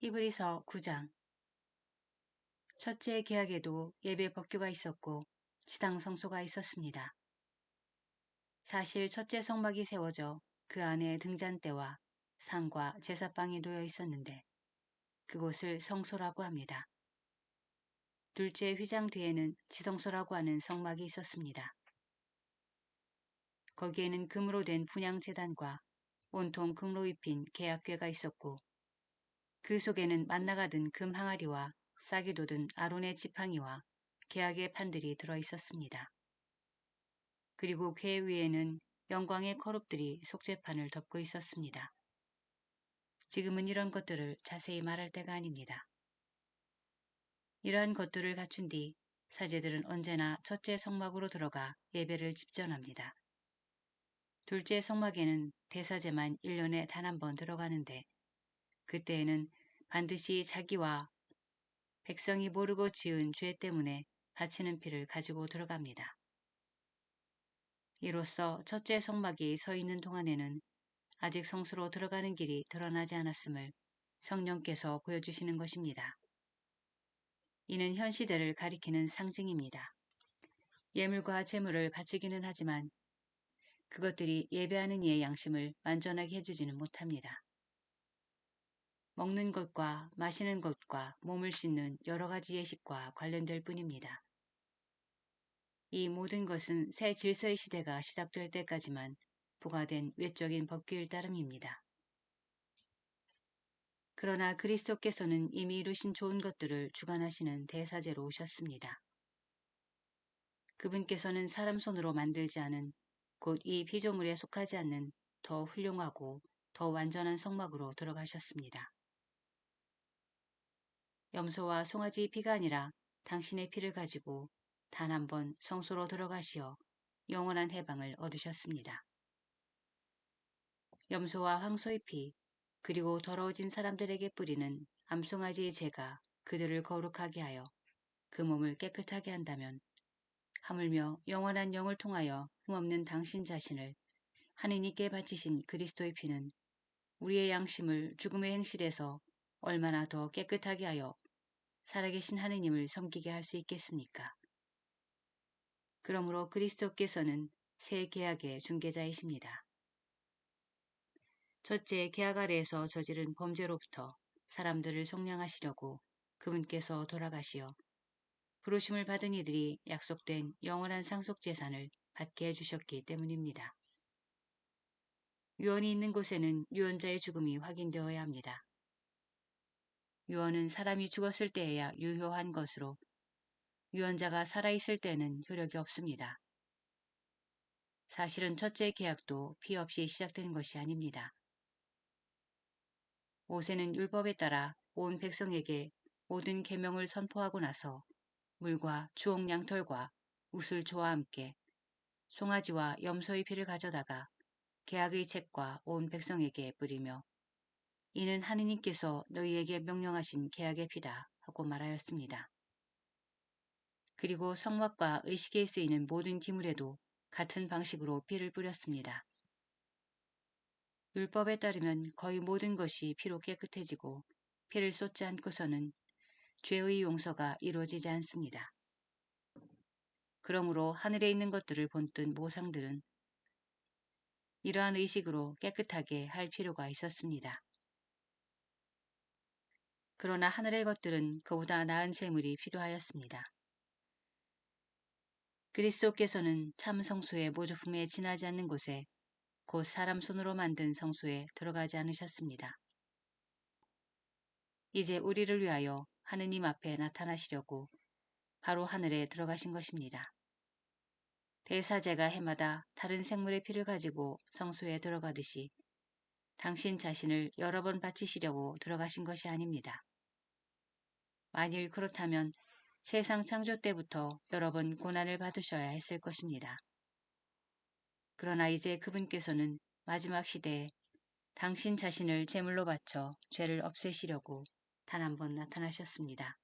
히브리서 9장. 첫째 계약에도 예배 법규가 있었고 지상 성소가 있었습니다. 사실 첫째 성막이 세워져 그 안에 등잔대와 상과 제사방이 놓여 있었는데 그곳을 성소라고 합니다. 둘째 휘장 뒤에는 지성소라고 하는 성막이 있었습니다. 거기에는 금으로 된 분향제단과 온통 금으로 입힌 계약궤가 있었고 그 속에는 만나가 든 금 항아리와 싹이 돋은 아론의 지팡이와 계약의 판들이 들어 있었습니다. 그리고 궤 위에는 영광의 거룹들이 속죄판을 덮고 있었습니다. 지금은 이런 것들을 자세히 말할 때가 아닙니다. 이러한 것들을 갖춘 뒤 사제들은 언제나 첫째 성막으로 들어가 예배를 집전합니다. 둘째 성막에는 대사제만 1년에 단 한 번 들어가는데 그때에는 반드시 자기와 백성이 모르고 지은 죄 때문에 바치는 피를 가지고 들어갑니다. 이로써 첫째 성막이 서 있는 동안에는 아직 성수로 들어가는 길이 드러나지 않았음을 성령께서 보여주시는 것입니다. 이는 현 시대를 가리키는 상징입니다. 예물과 제물을 바치기는 하지만 그것들이 예배하는 이의 양심을 완전하게 해주지는 못합니다. 먹는 것과 마시는 것과 몸을 씻는 여러 가지 예식과 관련될 뿐입니다. 이 모든 것은 새 질서의 시대가 시작될 때까지만 부과된 외적인 법규일 따름입니다. 그러나 그리스도께서는 이미 이루신 좋은 것들을 주관하시는 대사제로 오셨습니다. 그분께서는 사람 손으로 만들지 않은 곧 이 피조물에 속하지 않는 더 훌륭하고 더 완전한 성막으로 들어가셨습니다. 염소와 송아지 피가 아니라 당신의 피를 가지고 단 한 번 성소로 들어가시어 영원한 해방을 얻으셨습니다. 염소와 황소의 피 그리고 더러워진 사람들에게 뿌리는 암송아지의 재가 그들을 거룩하게 하여 그 몸을 깨끗하게 한다면 하물며 영원한 영을 통하여 흠없는 당신 자신을 하느님께 바치신 그리스도의 피는 우리의 양심을 죽음의 행실에서 얼마나 더 깨끗하게 하여 살아계신 하느님을 섬기게 할 수 있겠습니까? 그러므로 그리스도께서는 새 계약의 중개자이십니다. 첫째 계약 아래에서 저지른 범죄로부터 사람들을 속량하시려고 그분께서 돌아가시어 부르심을 받은 이들이 약속된 영원한 상속재산을 받게 해주셨기 때문입니다. 유언이 있는 곳에는 유언자의 죽음이 확인되어야 합니다. 유언은 사람이 죽었을 때에야 유효한 것으로 유언자가 살아있을 때는 효력이 없습니다. 사실은 첫째 계약도 피 없이 시작된 것이 아닙니다. 모세는 율법에 따라 온 백성에게 모든 계명을 선포하고 나서 물과 주옥 양털과 우슬초와 함께 송아지와 염소의 피를 가져다가 계약의 책과 온 백성에게 뿌리며 이는 하느님께서 너희에게 명령하신 계약의 피다 하고 말하였습니다. 그리고 성막과 의식에 쓰이는 모든 기물에도 같은 방식으로 피를 뿌렸습니다. 율법에 따르면 거의 모든 것이 피로 깨끗해지고 피를 쏟지 않고서는 죄의 용서가 이루어지지 않습니다. 그러므로 하늘에 있는 것들을 본뜬 모상들은 이러한 의식으로 깨끗하게 할 필요가 있었습니다. 그러나 하늘의 것들은 그보다 나은 제물이 필요하였습니다. 그리스도께서는 참 성소의 모조품에 지나지 않는 곳에 곧 사람 손으로 만든 성소에 들어가지 않으셨습니다. 이제 우리를 위하여 하느님 앞에 나타나시려고 바로 하늘에 들어가신 것입니다. 대사제가 해마다 다른 생물의 피를 가지고 성소에 들어가듯이 당신 자신을 여러 번 바치시려고 들어가신 것이 아닙니다. 만일 그렇다면 세상 창조 때부터 여러 번 고난을 받으셔야 했을 것입니다. 그러나 이제 그분께서는 마지막 시대에 당신 자신을 제물로 바쳐 죄를 없애시려고 단 한 번 나타나셨습니다.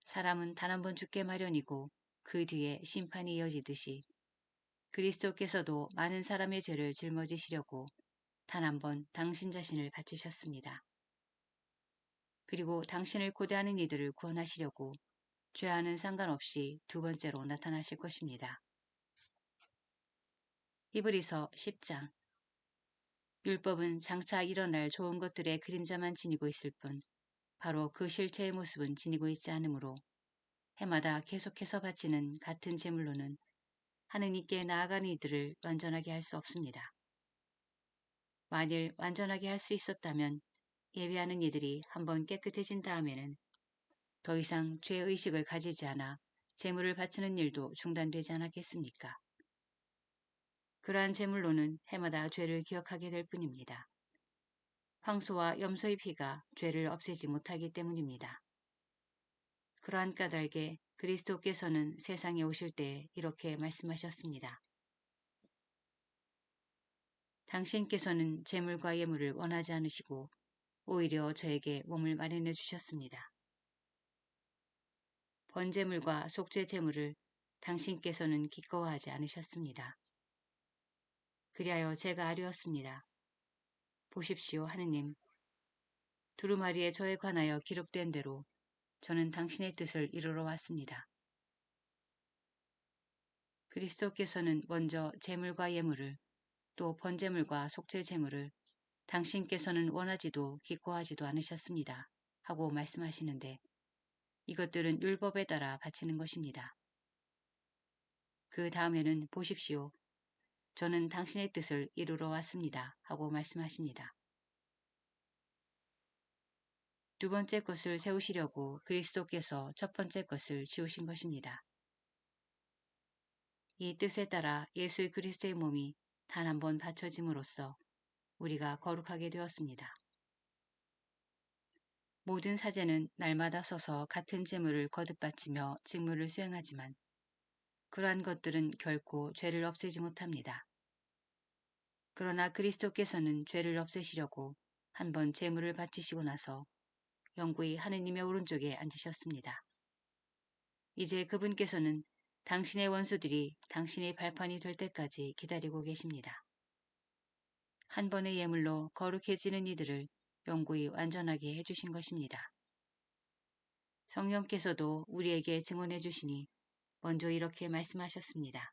사람은 단 한 번 죽게 마련이고 그 뒤에 심판이 이어지듯이 그리스도께서도 많은 사람의 죄를 짊어지시려고 단 한 번 당신 자신을 바치셨습니다. 그리고 당신을 고대하는 이들을 구원하시려고 죄와는 상관없이 두 번째로 나타나실 것입니다. 히브리서 10장. 율법은 장차 일어날 좋은 것들의 그림자만 지니고 있을 뿐 바로 그 실체의 모습은 지니고 있지 않으므로 해마다 계속해서 바치는 같은 제물로는 하느님께 나아가는 이들을 완전하게 할 수 없습니다. 만일 완전하게 할 수 있었다면 예배하는 이들이 한번 깨끗해진 다음에는 더 이상 죄의식을 가지지 않아 제물을 바치는 일도 중단되지 않았겠습니까? 그러한 제물로는 해마다 죄를 기억하게 될 뿐입니다. 황소와 염소의 피가 죄를 없애지 못하기 때문입니다. 그러한 까닭에 그리스도께서는 세상에 오실 때 이렇게 말씀하셨습니다. 당신께서는 제물과 예물을 원하지 않으시고 오히려 저에게 몸을 마련해 주셨습니다. 번제물과 속죄 제물을 당신께서는 기꺼워하지 않으셨습니다. 그리하여 제가 아뢰었습니다. 보십시오, 하느님. 두루마리에 저에 관하여 기록된 대로 저는 당신의 뜻을 이루러 왔습니다. 그리스도께서는 먼저 제물과 예물을 또 번제물과 속죄 제물을 당신께서는 원하지도 기뻐하지도 않으셨습니다. 하고 말씀하시는데 이것들은 율법에 따라 바치는 것입니다. 그 다음에는 보십시오. 저는 당신의 뜻을 이루러 왔습니다. 하고 말씀하십니다. 두 번째 것을 세우시려고 그리스도께서 첫 번째 것을 지우신 것입니다. 이 뜻에 따라 예수 그리스도의 몸이 단 한 번 바쳐짐으로써 우리가 거룩하게 되었습니다. 모든 사제는 날마다 서서 같은 제물을 거듭 바치며 직무를 수행하지만 그러한 것들은 결코 죄를 없애지 못합니다. 그러나 그리스도께서는 죄를 없애시려고 한 번 제물을 바치시고 나서 영구히 하느님의 오른쪽에 앉으셨습니다. 이제 그분께서는 당신의 원수들이 당신의 발판이 될 때까지 기다리고 계십니다. 한 번의 예물로 거룩해지는 이들을 영구히 완전하게 해주신 것입니다. 성령께서도 우리에게 증언해 주시니 먼저 이렇게 말씀하셨습니다.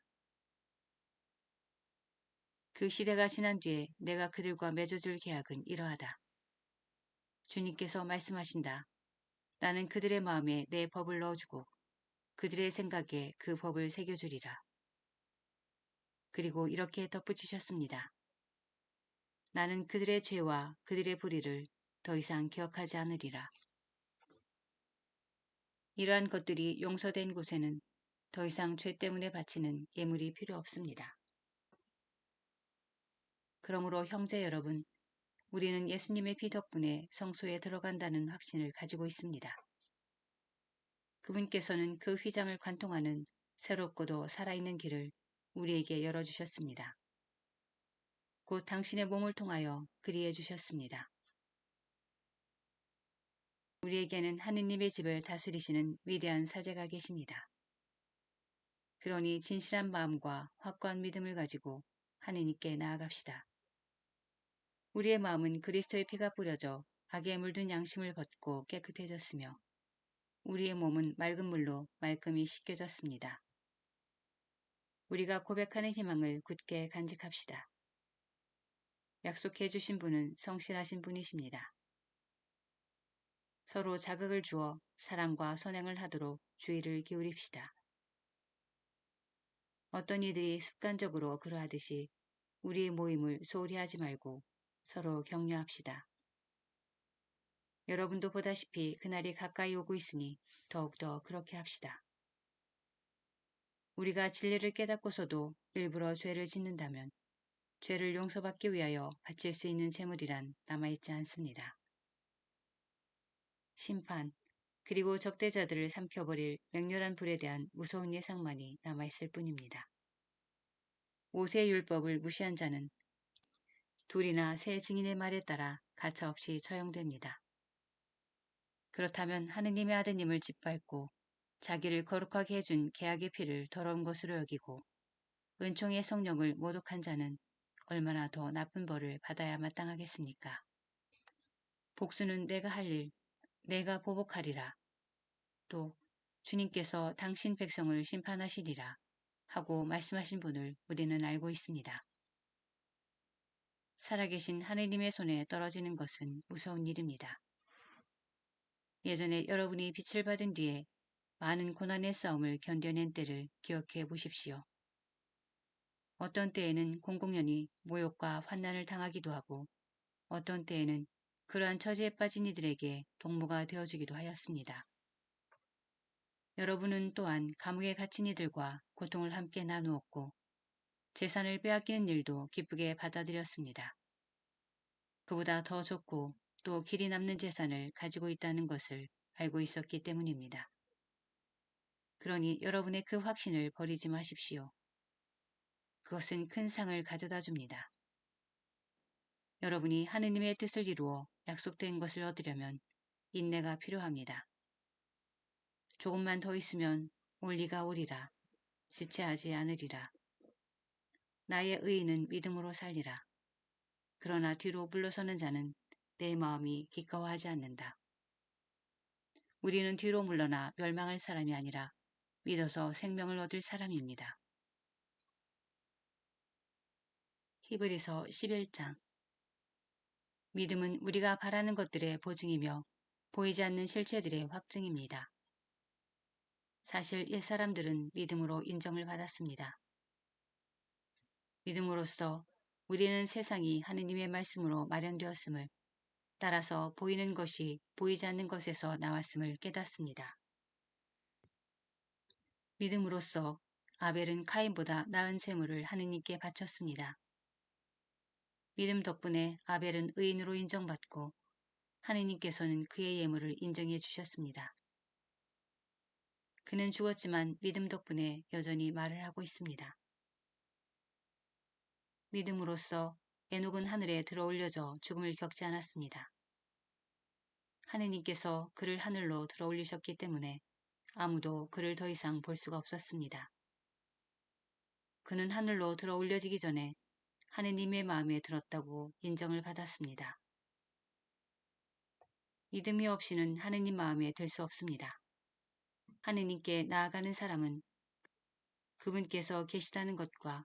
그 시대가 지난 뒤에 내가 그들과 맺어줄 계약은 이러하다. 주님께서 말씀하신다. 나는 그들의 마음에 내 법을 넣어주고 그들의 생각에 그 법을 새겨주리라. 그리고 이렇게 덧붙이셨습니다. 나는 그들의 죄와 그들의 불의를 더 이상 기억하지 않으리라. 이러한 것들이 용서된 곳에는 더 이상 죄 때문에 바치는 예물이 필요 없습니다. 그러므로 형제 여러분, 우리는 예수님의 피 덕분에 성소에 들어간다는 확신을 가지고 있습니다. 그분께서는 그 휘장을 관통하는 새롭고도 살아있는 길을 우리에게 열어주셨습니다. 곧 당신의 몸을 통하여 그리해 주셨습니다. 우리에게는 하느님의 집을 다스리시는 위대한 사제가 계십니다. 그러니 진실한 마음과 확고한 믿음을 가지고 하느님께 나아갑시다. 우리의 마음은 그리스도의 피가 뿌려져 악에 물든 양심을 벗고 깨끗해졌으며 우리의 몸은 맑은 물로 말끔히 씻겨졌습니다. 우리가 고백하는 희망을 굳게 간직합시다. 약속해 주신 분은 성실하신 분이십니다. 서로 자극을 주어 사랑과 선행을 하도록 주의를 기울입시다. 어떤 이들이 습관적으로 그러하듯이 우리의 모임을 소홀히 하지 말고 서로 격려합시다. 여러분도 보다시피 그날이 가까이 오고 있으니 더욱더 그렇게 합시다. 우리가 진리를 깨닫고서도 일부러 죄를 짓는다면 죄를 용서받기 위하여 바칠 수 있는 제물이란 남아있지 않습니다. 심판, 그리고 적대자들을 삼켜버릴 맹렬한 불에 대한 무서운 예상만이 남아있을 뿐입니다. 모세의 율법을 무시한 자는 둘이나 세 증인의 말에 따라 가차없이 처형됩니다. 그렇다면 하느님의 아드님을 짓밟고 자기를 거룩하게 해준 계약의 피를 더러운 것으로 여기고 은총의 성령을 모독한 자는 얼마나 더 나쁜 벌을 받아야 마땅하겠습니까? 복수는 내가 할 일, 내가 보복하리라. 또 주님께서 당신 백성을 심판하시리라 하고 말씀하신 분을 우리는 알고 있습니다. 살아계신 하느님의 손에 떨어지는 것은 무서운 일입니다. 예전에 여러분이 빛을 받은 뒤에 많은 고난의 싸움을 견뎌낸 때를 기억해 보십시오. 어떤 때에는 공공연히 모욕과 환난을 당하기도 하고 어떤 때에는 그러한 처지에 빠진 이들에게 동무가 되어주기도 하였습니다. 여러분은 또한 감옥에 갇힌 이들과 고통을 함께 나누었고 재산을 빼앗기는 일도 기쁘게 받아들였습니다. 그보다 더 좋고 또 길이 남는 재산을 가지고 있다는 것을 알고 있었기 때문입니다. 그러니 여러분의 그 확신을 버리지 마십시오. 그것은 큰 상을 가져다 줍니다. 여러분이 하느님의 뜻을 이루어 약속된 것을 얻으려면 인내가 필요합니다. 조금만 더 있으면 올리가 오리라. 지체하지 않으리라. 나의 의인은 믿음으로 살리라. 그러나 뒤로 물러서는 자는 내 마음이 기꺼워하지 않는다. 우리는 뒤로 물러나 멸망할 사람이 아니라 믿어서 생명을 얻을 사람입니다. 히브리서 11장. 믿음은 우리가 바라는 것들의 보증이며 보이지 않는 실체들의 확증입니다. 사실 옛사람들은 믿음으로 인정을 받았습니다. 믿음으로써 우리는 세상이 하느님의 말씀으로 마련되었음을, 따라서 보이는 것이 보이지 않는 것에서 나왔음을 깨닫습니다. 믿음으로써 아벨은 카인보다 나은 제물을 하느님께 바쳤습니다. 믿음 덕분에 아벨은 의인으로 인정받고 하느님께서는 그의 예물을 인정해 주셨습니다. 그는 죽었지만 믿음 덕분에 여전히 말을 하고 있습니다. 믿음으로써 에녹은 하늘에 들어올려져 죽음을 겪지 않았습니다. 하느님께서 그를 하늘로 들어올리셨기 때문에 아무도 그를 더 이상 볼 수가 없었습니다. 그는 하늘로 들어올려지기 전에 하느님의 마음에 들었다고 인정을 받았습니다. 믿음이 없이는 하느님 마음에 들 수 없습니다. 하느님께 나아가는 사람은 그분께서 계시다는 것과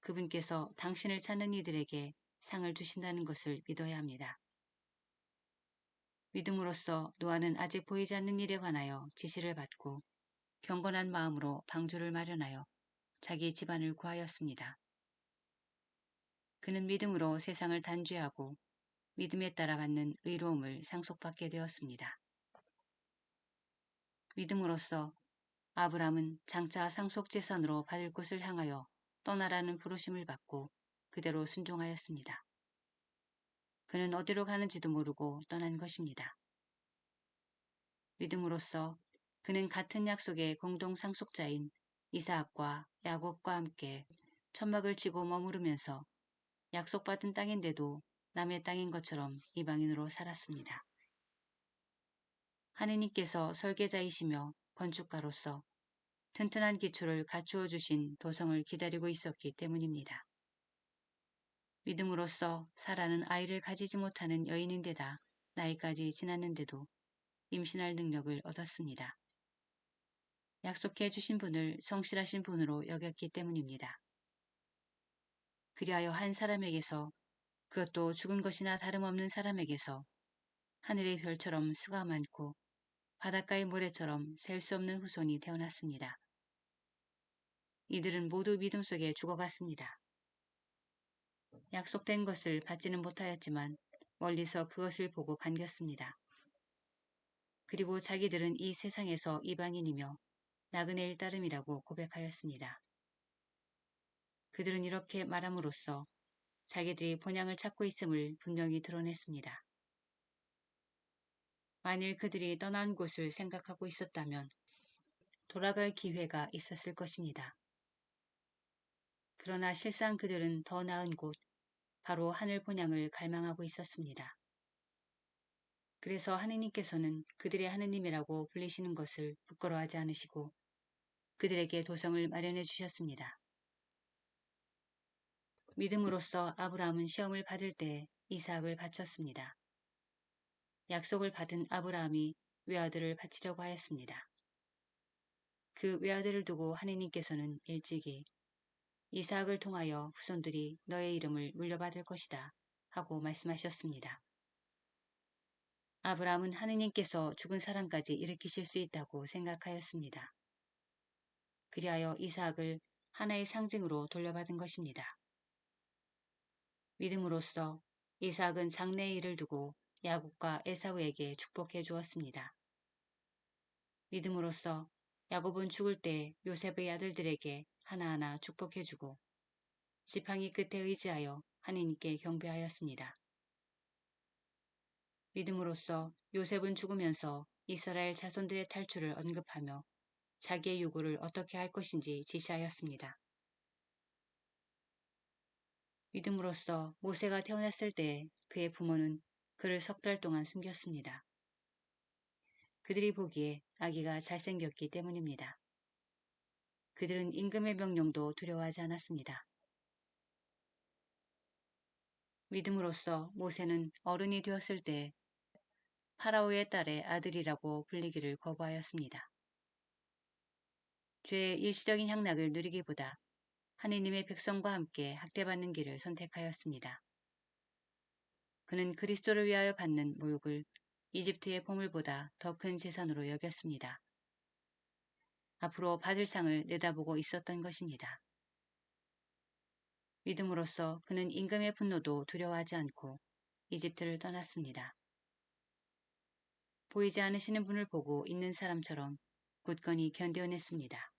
그분께서 당신을 찾는 이들에게 상을 주신다는 것을 믿어야 합니다. 믿음으로써 노아는 아직 보이지 않는 일에 관하여 지시를 받고 경건한 마음으로 방주를 마련하여 자기 집안을 구하였습니다. 그는 믿음으로 세상을 단죄하고 믿음에 따라 받는 의로움을 상속받게 되었습니다. 믿음으로써 아브람은 장차 상속재산으로 받을 곳을 향하여 떠나라는 부르심을 받고 그대로 순종하였습니다. 그는 어디로 가는지도 모르고 떠난 것입니다. 믿음으로써 그는 같은 약속의 공동 상속자인 이삭과 야곱과 함께 천막을 치고 머무르면서 약속받은 땅인데도 남의 땅인 것처럼 이방인으로 살았습니다. 하느님께서 설계자이시며 건축가로서 튼튼한 기초를 갖추어 주신 도성을 기다리고 있었기 때문입니다. 믿음으로써 사라는 아이를 가지지 못하는 여인인데다 나이까지 지났는데도 임신할 능력을 얻었습니다. 약속해 주신 분을 성실하신 분으로 여겼기 때문입니다. 그리하여 한 사람에게서, 그것도 죽은 것이나 다름없는 사람에게서 하늘의 별처럼 수가 많고 바닷가의 모래처럼 셀 수 없는 후손이 태어났습니다. 이들은 모두 믿음 속에 죽어갔습니다. 약속된 것을 받지는 못하였지만 멀리서 그것을 보고 반겼습니다. 그리고 자기들은 이 세상에서 이방인이며 나그네일 따름이라고 고백하였습니다. 그들은 이렇게 말함으로써 자기들이 본향을 찾고 있음을 분명히 드러냈습니다. 만일 그들이 떠난 곳을 생각하고 있었다면 돌아갈 기회가 있었을 것입니다. 그러나 실상 그들은 더 나은 곳, 바로 하늘 본향을 갈망하고 있었습니다. 그래서 하느님께서는 그들의 하느님이라고 불리시는 것을 부끄러워하지 않으시고 그들에게 도성을 마련해 주셨습니다. 믿음으로써 아브라함은 시험을 받을 때 이삭을 바쳤습니다. 약속을 받은 아브라함이 외아들을 바치려고 하였습니다. 그 외아들을 두고 하느님께서는 일찍이 이삭을 통하여 후손들이 너의 이름을 물려받을 것이다 하고 말씀하셨습니다. 아브라함은 하느님께서 죽은 사람까지 일으키실 수 있다고 생각하였습니다. 그리하여 이삭을 하나의 상징으로 돌려받은 것입니다. 믿음으로써 이삭은 장래의 일을 두고 야곱과 에사우에게 축복해 주었습니다. 믿음으로써 야곱은 죽을 때 요셉의 아들들에게 하나하나 축복해 주고 지팡이 끝에 의지하여 하느님께 경배하였습니다. 믿음으로써 요셉은 죽으면서 이스라엘 자손들의 탈출을 언급하며 자기의 유고를 어떻게 할 것인지 지시하였습니다. 믿음으로써 모세가 태어났을 때 그의 부모는 그를 3달 동안 숨겼습니다. 그들이 보기에 아기가 잘생겼기 때문입니다. 그들은 임금의 명령도 두려워하지 않았습니다. 믿음으로써 모세는 어른이 되었을 때 파라오의 딸의 아들이라고 불리기를 거부하였습니다. 죄의 일시적인 향락을 누리기보다 하느님의 백성과 함께 학대받는 길을 선택하였습니다. 그는 그리스도를 위하여 받는 모욕을 이집트의 보물보다 더 큰 재산으로 여겼습니다. 앞으로 받을 상을 내다보고 있었던 것입니다. 믿음으로써 그는 임금의 분노도 두려워하지 않고 이집트를 떠났습니다. 보이지 않으시는 분을 보고 있는 사람처럼 굳건히 견뎌냈습니다.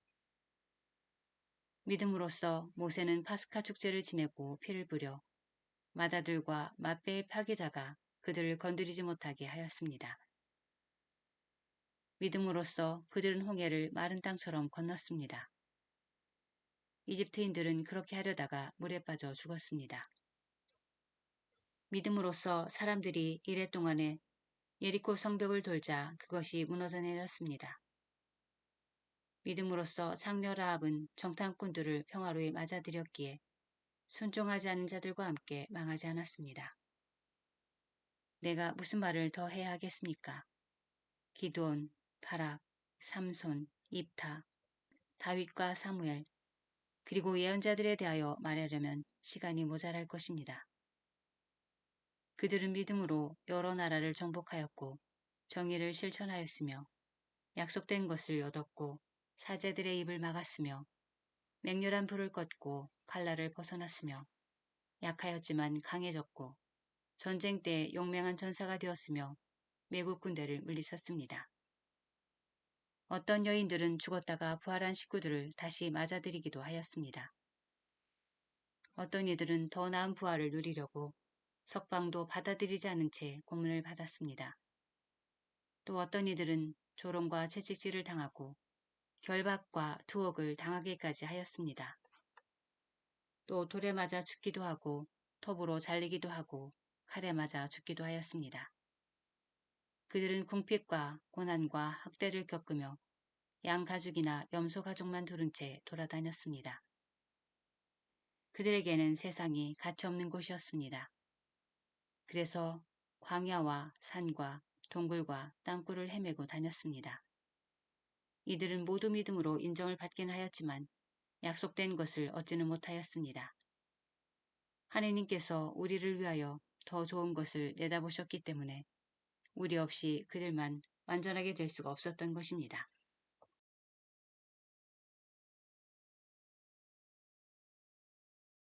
믿음으로써 모세는 파스카 축제를 지내고 피를 뿌려 맏아들과 맏배의 파괴자가 그들을 건드리지 못하게 하였습니다. 믿음으로써 그들은 홍해를 마른 땅처럼 건넜습니다. 이집트인들은 그렇게 하려다가 물에 빠져 죽었습니다. 믿음으로써 사람들이 이래 동안에 예리코 성벽을 돌자 그것이 무너져 내렸습니다. 믿음으로써 장녀 라합은 정탐꾼들을 평화로이 맞아들였기에 순종하지 않은 자들과 함께 망하지 않았습니다. 내가 무슨 말을 더 해야 하겠습니까? 기드온, 바락, 삼손, 입타, 다윗과 사무엘, 그리고 예언자들에 대하여 말하려면 시간이 모자랄 것입니다. 그들은 믿음으로 여러 나라를 정복하였고 정의를 실천하였으며 약속된 것을 얻었고 사제들의 입을 막았으며 맹렬한 불을 껐고 칼날을 벗어났으며 약하였지만 강해졌고 전쟁 때 용맹한 전사가 되었으며 외국 군대를 물리쳤습니다. 어떤 여인들은 죽었다가 부활한 식구들을 다시 맞아들이기도 하였습니다. 어떤 이들은 더 나은 부활을 누리려고 석방도 받아들이지 않은 채 고문을 받았습니다. 또 어떤 이들은 조롱과 채찍질을 당하고 결박과 투옥을 당하기까지 하였습니다. 또 돌에 맞아 죽기도 하고 톱으로 잘리기도 하고 칼에 맞아 죽기도 하였습니다. 그들은 궁핍과 고난과 학대를 겪으며 양 가죽이나 염소 가죽만 두른 채 돌아다녔습니다. 그들에게는 세상이 가치없는 곳이었습니다. 그래서 광야와 산과 동굴과 땅굴을 헤매고 다녔습니다. 이들은 모두 믿음으로 인정을 받긴 하였지만 약속된 것을 얻지는 못하였습니다. 하느님께서 우리를 위하여 더 좋은 것을 내다보셨기 때문에 우리 없이 그들만 완전하게 될 수가 없었던 것입니다.